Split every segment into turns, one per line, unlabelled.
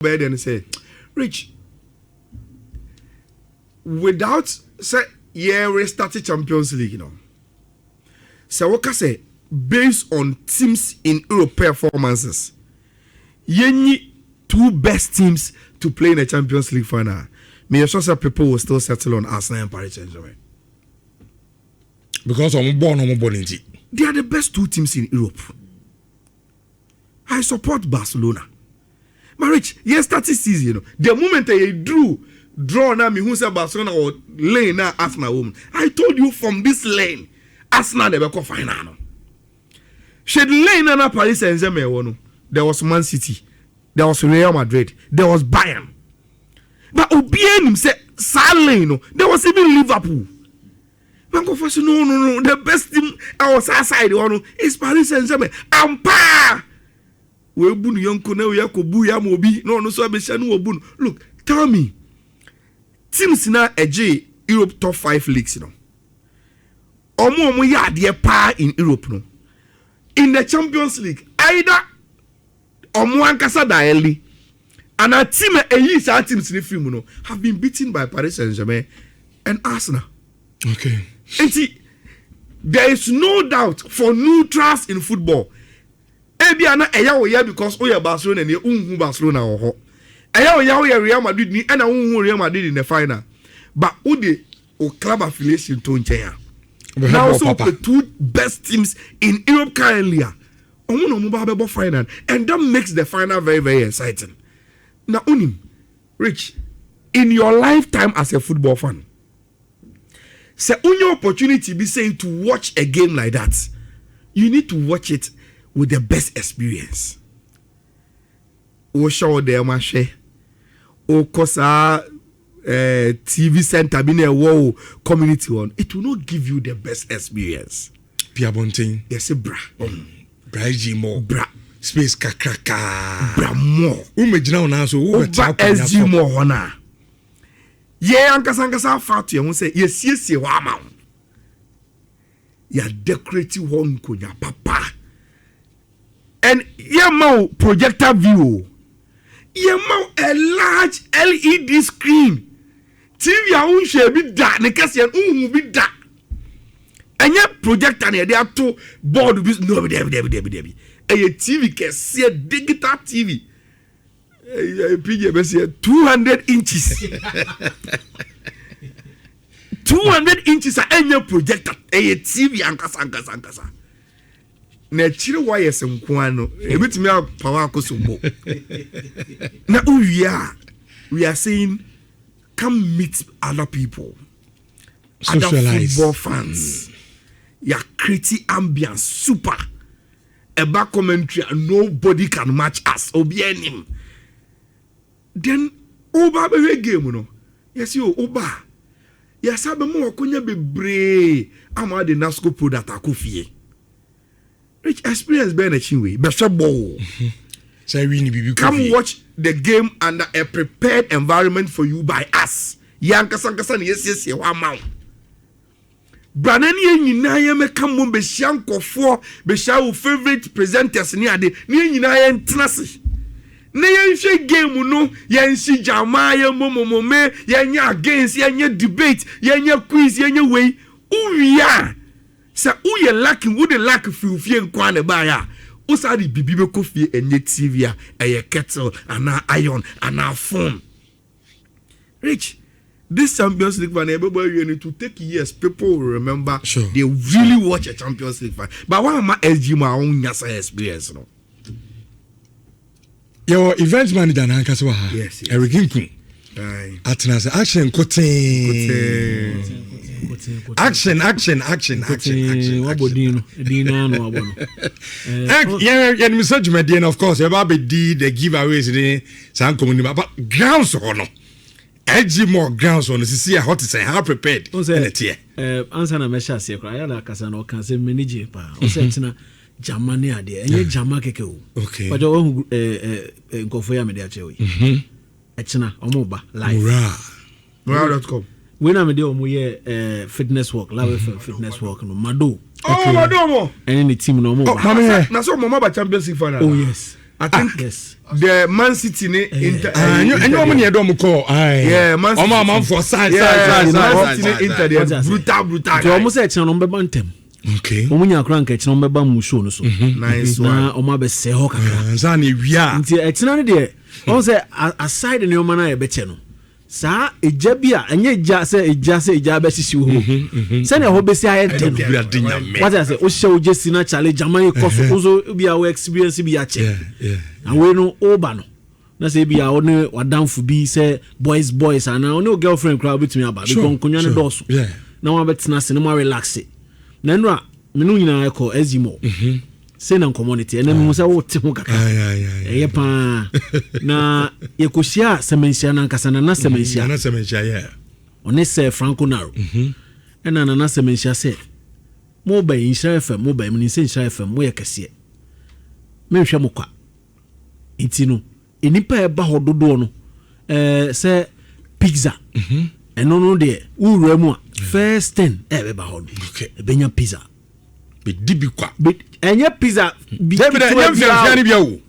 bed and say, Rich, without say restarted Champions League, you know. So what can say based on teams in Europe performances, yenny two best teams to play in the Champions League final. Me sure say people will still settle on Arsenal and Paris Saint-Germain.
Because I'm born indeed.
They are the best two teams in Europe. I support Barcelona. But Rich, yesterday season, you know, the moment they draw now me who say Barcelona or lane now Arsenal woman. I told you from this lane, Arsenal they will go final. Should lane na Paris Saint-Germain, there was Man City, there was Real Madrid, there was Bayern. But Obianim said Saleh, there was even Liverpool. Man go for no, the best team outside is Paris Saint-Germain. Ampa. We bunu yonko na we yakobu ya mobi no so abesha no obunu. Look, tell me, teams na eje Europe top 5 leagues, you know. Omo ya de pa in Europe no. In the Champions League, either omo ankasa da early and a team sa teams in film no have been beaten by Paris Saint-Germain and Arsenal.
Okay.
And see, there is no doubt for neutrals in football. Ebiana eya because oya Barcelona and unhu Barcelona oho. Eya Real Madrid ni and unhu Real Madrid in the final. But ode o club affiliation to nchen. Now also the two best teams in Europe currently are. Omo no ba final, and that makes the final very, very exciting. Now unim, Rich, in your lifetime as a football fan, say only opportunity be saying to watch a game like that, you need to watch it with the best experience. O show there mashe. O kosa TV center been a wow community one. It will not give you the best experience.
Pia Bonting.
Yes, bra.
Bra Jimo.
Bra.
Space kakraka.
Bra more.
Umejina una so
uba SG more hona. Ye ankasa fatu ya say yes wa ma. Ya decorative one konya papa. And ye mau projector view. Ye mau a large LED screen. TV a unche bi da ne kase unhu bi da. Enye projector ne dey ato board bi no be there. A TV kase digital TV. PJ be say 200 inches. 200 inches a enye projector. A TV ankasa. Na chiri wires nko ano ebetimi power akosombo na we are saying come meet other people, socialize. Other football fans. Ya create ambience super eba commentary and nobody can match us obi enim. Then oba be game no yes you oba yes abe mo okonya bebre ama de nasco product akofie. Rich experience being a chinwe. Come watch the game under a prepared environment for you by us. Yankasan yes wow. Branani nyina ye me come be shanko for be shaw favorite presenters ni ade ni nyina ye ntenase. Na ye hwe game no ye nsi jama ye momome ye nya against ye nya debate ye nya quiz ye nya wey uwia. Sa uye lacking would the lack fie nkwane ba ya usadi bibi ko fie enye TV a kettle and iron and phone. Rich, this Champions League fan everybody need to take years. People will remember.
Sure.
They really watch a Champions League fan. But why am I SG my own nyasa experience no?
Your event manager na nkasa ha.
Yes.
Eric Nkun. Atnas action kote. Action.
Wabodino. Dino no abono.
Yeah, message me then of course. You be the giveaways dey san community but grounds on no. Edgy more grounds on see how to say how prepared.
Answer na mesha se kra ya la kasa no kan se manage pa. O se tina Germany ade. Enye German keke o.
Okay.
But o nkofo ya me dey ache we. Echina omo ba live.
Mura.com.
When I'm there, fitness work, live fitness work, no Mado.
Oh, Mado mo.
And the team no more.
Na so mama ba Champions League final.
Oh yes.
I think
yes.
The Man City Inter.
And you money don't call.
Yeah, Man City.
Man for side.
Man City Inter. Brutal.
So almost say channel number bantem.
Okay.
Omunya krank channel number mu show no so.
Nice one.
Na oma be se ho kakra.
Nzani wia.
Nti channel no de. On say aside the oma na e be che no. Sa eja bia enye eja eja be sisi ho. Say na ho be si ayede no. What I say o show jesi na challenge Germany cost ozo bia we experience bia che.
Yeah.
And we no oba no. Na say bia o ne wadamfo bi say boys and na o ne girlfriend crowd betimi aba because konwa ne doso.
Yeah.
Na wa betina se ne mo relax. Na no a me no nyina ekọ ezimo. Say na community ene me say wo te ho kaka. Ye pa na ye kosia semensia na nkasa na semensia.
Na semensia yeah.
One say Franco Naro. Ena na semensia say mo ba Nhyira FM mo ba me say Nhyira FM mo ye kese. Me hwe mo kwa. Iti no enipa e ba hododo no say pizza. Eno no de wura mu a first 10 be ba hodo.
Okay.
Benya pizza.
Be dibi kwa.
Enye pizza bi
David bia wo.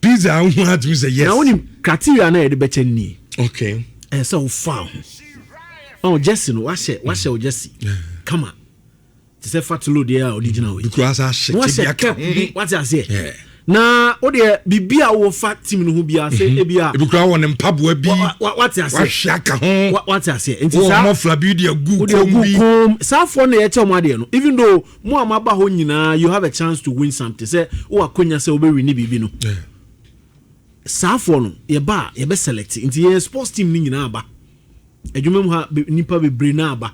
Pizza hu atumi say yes.
Na woni criteria na e de beche ni.
Okay.
So wo fa. Oh Jesse no wa she o Jesse. Come on. Ti say fatulo de original way.
Because I shit bia.
What I say?
Yeah.
Na o de bibia wo fa team no ho bia say e bia.
E bikura won mpaboa bi.
What I say?
Wa hwaka ho.
What I say? Enti
sa mo flabi de agu kombi.
Sa for na ye che mo ade no. Even though mo amaba ho nyina you have a chance to win something. Say o akonya say obe win bibi no.
Yeah.
Sa for no ye ba ye be select. Enti ye sports team ni nyina aba. Adwuma mu ha nipa be bre na aba.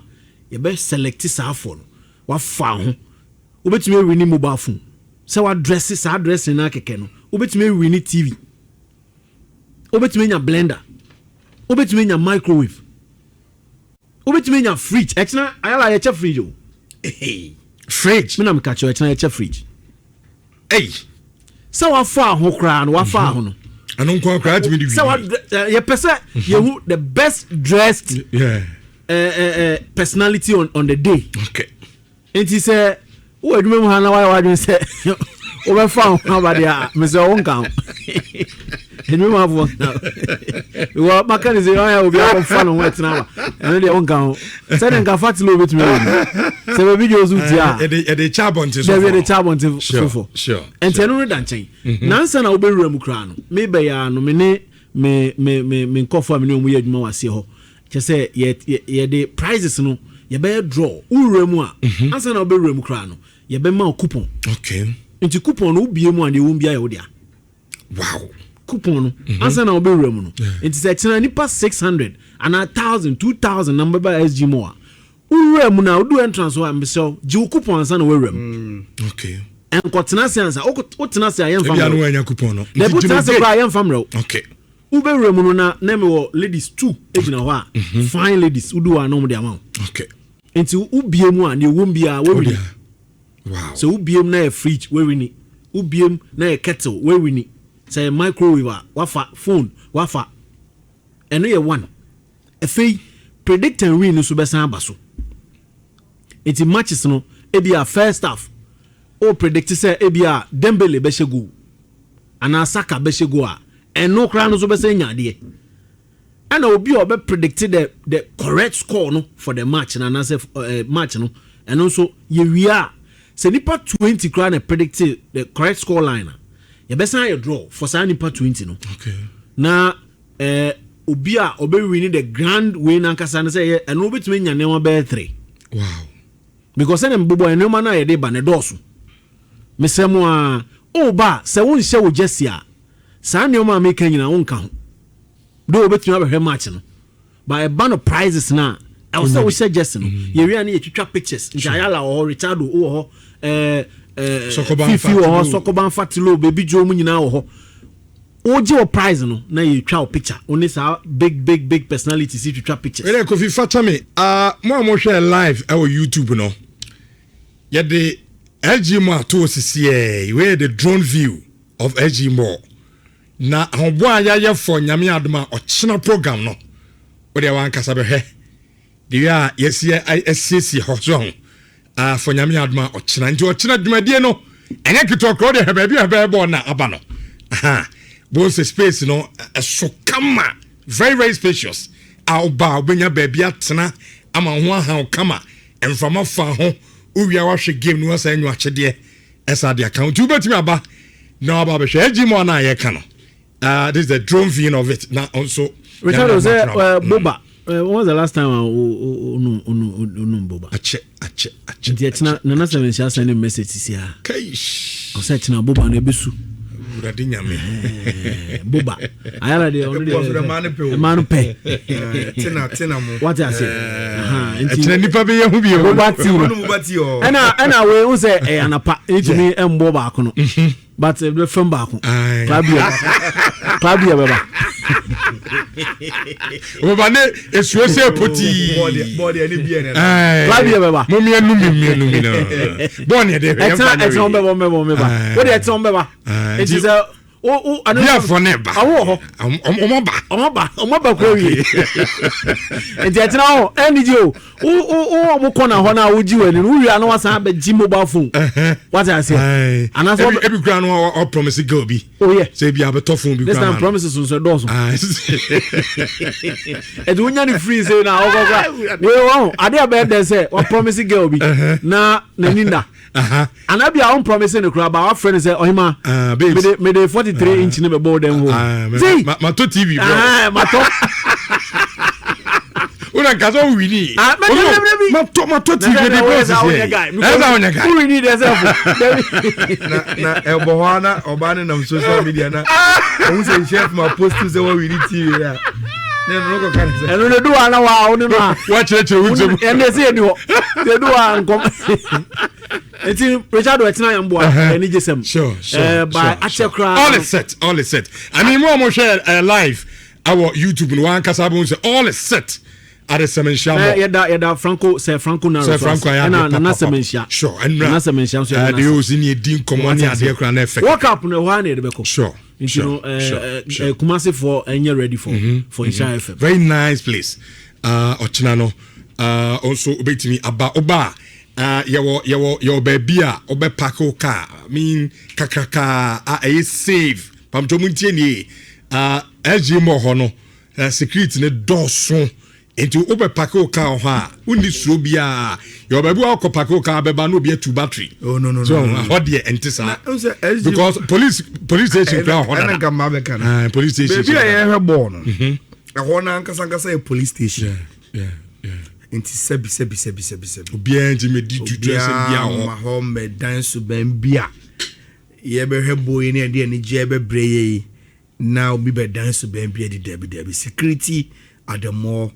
Ye be select sa for no. Wa fa ho. Obetumi win mobile phone. So what dresses are dressing na keke no obetumi win TV obetumi nya blender obetumi nya microwave obetumi nya fridge exna ayala ye che fridge o
Fridge
me na me catch you exna ye che fridge so what fa ho kra no wa fa ho no
anu nko kra atimi di
so what ye pese ye who the best dressed personality on the day
okay
and he say wo adwuma mu ha na wa dwen se wo be fa ho ba dia me se wo nkan enwuma afọ wo maka ni se ya obi akọ fa no ho etina ba eno de wo nkan se de nkan fatilo betumi wo se be video zu dia
e de chabon ti so
de chabon ti so
sure
entenu no dan chen nansa na wo be wura mu kra no me be ya no me ne me nkofo a me ne mu ye adwuma wase ho che se ye de prizes no ye be draw wura mu a ansa na wo be wura mu kra no ye be ma coupon
okay
nti coupon no bie mu a de wo bia ye wo dia
wow
coupon no ansa na wo be wura mu no nti se chena nipa 600 and 1000 2000 number by SG more wura mu na wo do entrance wo am so ji coupon ansa na wo wura mu
okay
enko tena se ansa o tena se ayen fam
bia no anya coupon no
de bu tena se kwa ayen fam ro
okay
ube wura mu no na me wo ladies 2 ejina ho a fine ladies udu wa no mo de amount
okay
nti ubie mu a ne wo bia wo wini
wow
so ubiem na a fridge we wini ubiem na a kettle we wini say microwave wafa phone wafa eno ye one efei predict and win so besan abaso enti matches no ebia first half o predict say ebia Dembele be shego ana Saka be shego a eno kra no so besan nya de and obi o be predict the correct score no for the match na say match no eno so ye wia se nipa 20 kra na predict the correct score line ye besan ye draw for sa nipa 20 no
okay
na obi a obe win the grand win ankasa na say eno obetumi nya nema be 3
wow
because say mbobo enema na ye de ba ne doso mesemu a o ba se won hye wo Jesse a sa nema me kan nyina won ka ho do obetumi abehwe match no ba e ba no prizes na I was so we Jesse no ye wi ani ye twitwa pictures nja yala o Richard o ho Sokoban Fatilo baby Joe mu nyina wo ho oje o prize no na ye twa o picture oni sa big personality si twa pictures
ele Kofi Fatame mo share live our YouTube no ye de LG mo ato sisi we the drone view of LG mo na hobo aya for nyame adoma o china program no we de wan kasa be he de ya yesi ho so for nyame adoma o china nti o china dwumadie no enye kito kro de he ba bi na aba no both space no so kama very very spacious ao ba obenya baby atena ama ho aha kama emfama fa ho uwia wa hwe game no asa anyu akyede esa de account you betimi aba na aba be hwe ejimo na ye ka no this is the drone view of it now also
Richard was Boba when was the last time Boba
ache
ntia na 7 share send message sia
kaish
o say tina Boba na besu
urade nyame
Boba ayala de on
the
man pe
tina mo
what I say
tina nipa be yehu bi
Boba ti
o
ana we who say e anapa etimi embo ba ko no but the film ba ko Fabia baba
Boba ne esuese poti
body ani bi ene
Fabia baba
mommy enu mi no born here dey
eton baba what dey eton baba it is a anu
dia for neba
omoba ko wi enti etina ho eniji o mo kona ho na wo ji wani wo wi anu wasan be ji mobile phone what I say anaso
every grand o promise go bi
oh yeah
say bi abeto phone bi
this time promises so dozo e do nya ni free say na o go we won ade be dey say o promise girl bi na ninda anabi a on promise ne kura ba wa friend say ohima me dey 43 inch ne be board dem ho see
ma to TV bro
ma to
una kazo wini ma to TV dey boss say eza onya guy
who need yourself
na ebohana obane na social media na who say chef ma post say we need TV ya no go kan say
eno do ana wa oni ma
wa chere wuzo
ene say ni ho they do an kom enti Richard wetina yambo eni jesem
sure
by achekra
all is set I mean mo share live our YouTube no one kasabon say all is set at the Semenshia
yeda Franco na na Semensha
sure and
na Semensha so
they use in din common ade kra na effect
work up no one dey beko
sure
you know Kumasi for any ready for Nhyira FM
very nice place ochina no also obetimi aba oba your baby obe pako car mean kakaka save pam to muntie ni LG mo ho no security ne doso enti obe pako car ho a uni so bia your baby akopako car beba no be to battery
no
so how dey entisa because police station kra ho na police station
baby I hear born ho na nkasa police station
yeah
enti sebi
obia nti me di tutu se bia
ho me dance ban bia ye be hebo ni ade ni je be breye now be dance ban bia di debi security at the more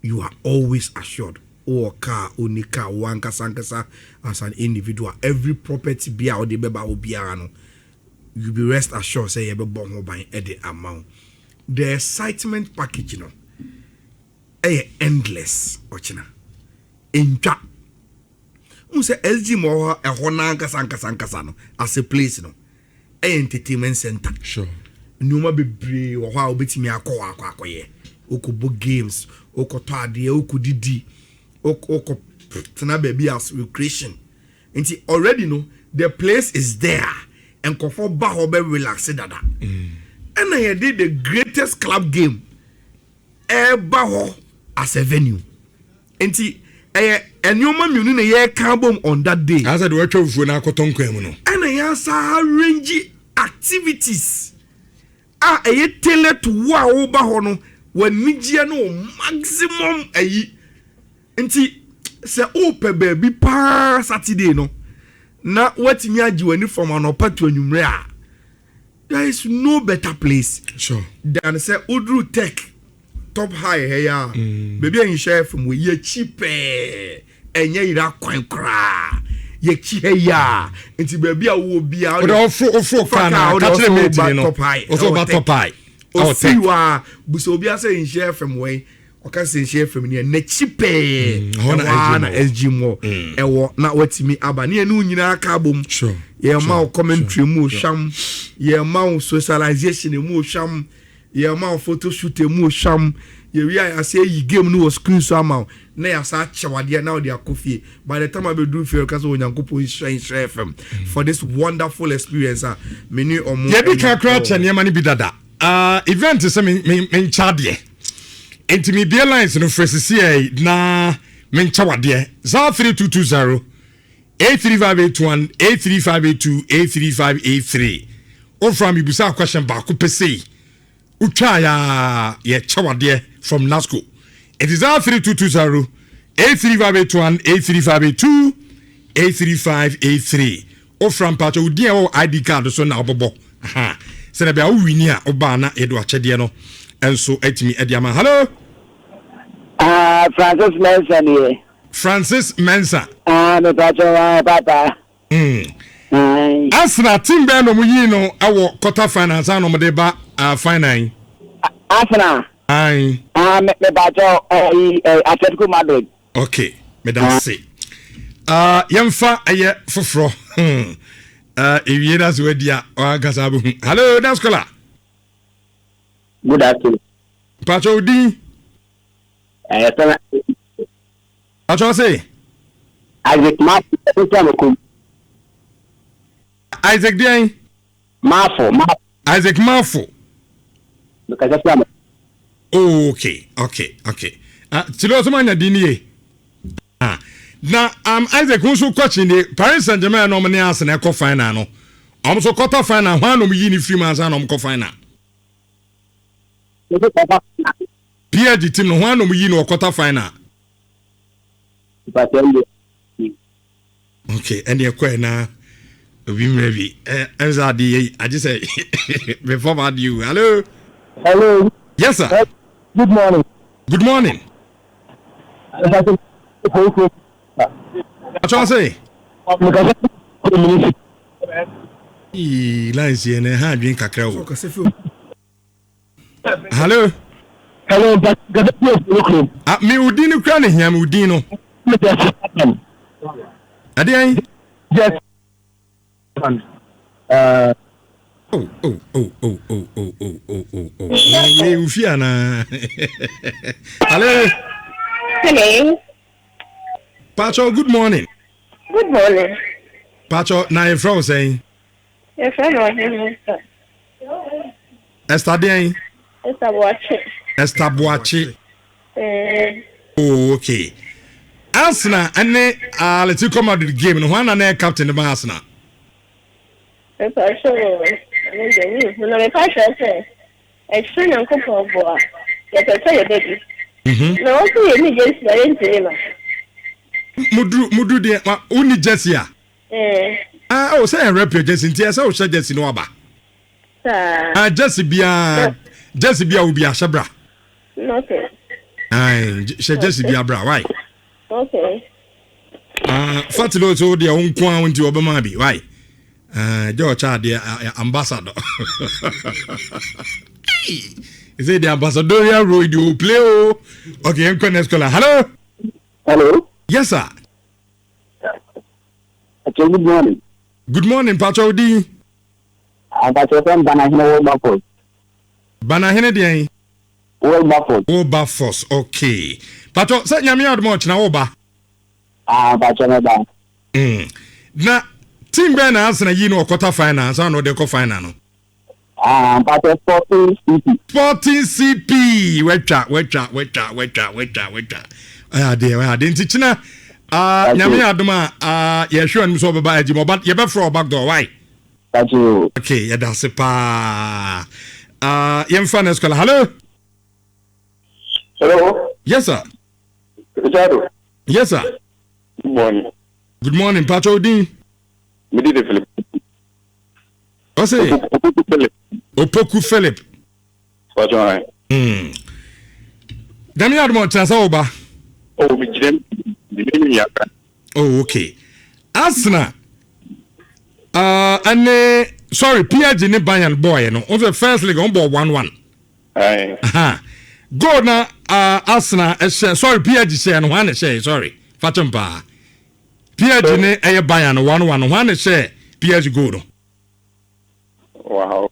you are always assured or car unika wankasa as an individual every property bia or the beba obia no you be rest assured say ye be bon ho ban e the amount the excitement package no endless ochina entwa unse LG mo ho na nkasa no as a place no entertainment center
sure
numa bebre wo ho a obetimi akoye okubo games okoto ade okudidi okko tena baby as recreation nti already no the place is there and kofo ba ho be relax dada and I did the greatest club game ever ho as a venue enti enyoma miunu na ye kan bom on that day
as the watch of na akotonko mu no
and I sa range activities tele to wo ba ho no wanigie no maximum ayi enti se ope baby pa Saturday no na watimi agi wani from an opatu anwumre a there is no better place
sure
than say Udru Tech top high here baby and share from we ye cheap enye ira kwan kra ye chi ya enti baby a wo bia
ofro kana catch me ti no also ba top high
o see wa buso bia say share from we o ka say share from ne na cheap na SG mo ewo na watimi aba ne enu nyina aka bom
sure
ye ma commentary mu sham ye ma socialization mu sham yeah ma photo shoot emu sham ye wi I say yi game no screen so ama na ya sa chawade na odi akofie by the time I be do feel cause onyankopon Nhyira FM for this wonderful experience many omo
ye bi ka kra che ne ma ne bi dada event se me chade enti me be lines no fresi na me chawade 3220 83581 83582 83583 o from ibusa question ba ko pese utwa ya ye chawade from Nasco. It is 3220 83581 83582 83583 o from pacho udi e ID card so na obobo aha se na bia o wini a oba na edo achede no enso etimi ediama. Hello
Francis Mensa here.
Francis Mensa.
No pacho papa.
Asna team be no muyi no awo quarter finals no mo de ba final.
Asna.
Aye.
Me pacho Atletico Madrid.
Okay, me dan say. Yemfa aye foforo. Ewie das wedia o agasa bu. Hello, that's kola.
Good afternoon.
Pacho di. Pacho say. Isaac Dieng.
Mafo.
Isaac Mafo. Okay. Tilo so manya dini na Isaac who coaching the Paris Saint-Germain no many as na ko final no. Am so quarter final ho no yi ni free man san no ko final. PSG team no ho no yi no quarter final. Okay, and you quite now. We maybe I just say before about you. Hello. Yes, sir.
Good morning.
Good morning. What you say? Lines here na ha drink kakra. Hello. Me udini kra ne hia me udino. Adian?
Yes.
Oh. You fear na.
Hello.
Pacho, good morning.
Good morning.
Pacho, na your friend saying.
Your friend was in
Esther Dieng. Esther Boachi. Oh, okay. Arsenal ane let's come out the game no one na captain the Arsenal.
Me passion say explain am come for boa. Ya tell your baby. No also you need just very intima.
Mudu de uni jersey a. Oh say rep your jersey ntia say o share jersey no aba. Jersey bia will be a shabra.
Okay.
She jersey bia bra why?
Okay.
Fatilo so dia unkwa unti obama bi why? George dia ambassador. He said the ambassadorial role you play. Okay, next caller.
Hello.
Yes, sir.
Okay, good morning.
Good morning, Pacho D.
Pacho from Banahina Bafos.
Banahina Dieng.
Bafos.
Okay. Pacho, say nyame admo na oba.
Pacho na ba.
Na team ben na Arsenal yi no quarter final so no dey go final no.
Pacho Sporting
CP. Wetcha. Ade nti china nyame adoma ye hwe anu so beba agimo but ye be from back door why?
Pacho.
Okay, ye da se pa. Yem fan school. Hello. Yes, sir.
Richard.
Yes, sir.
Good morning.
Good morning, Pacho Odin.
Me did Philip.
What's it? Opoku Philip.
Pacho.
Dami admo chance oba.
Oh, me jam.
Oh, okay. Arsenal. And sorry, PSG ne Bayern boy no. On the first league on board 1-1.
Aye.
Go na Arsenal sorry PSG share no one share sorry. Fatumpa. PSG ne Bayern 1-1 one share PSG go no.
Wow.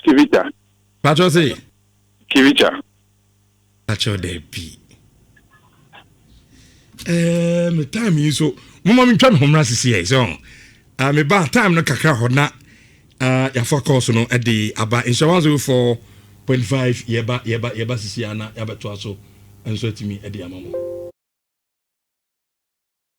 Kivita.
Pacho say.
Kivicha.
Pacho de bi. Me time yi so. Mama mi twa me homra sisi e so. Me ba time no kakra ho na ya focus no e de aba insurance 4.5 yeba sisi ana ya beto aso enso timi e de amamo.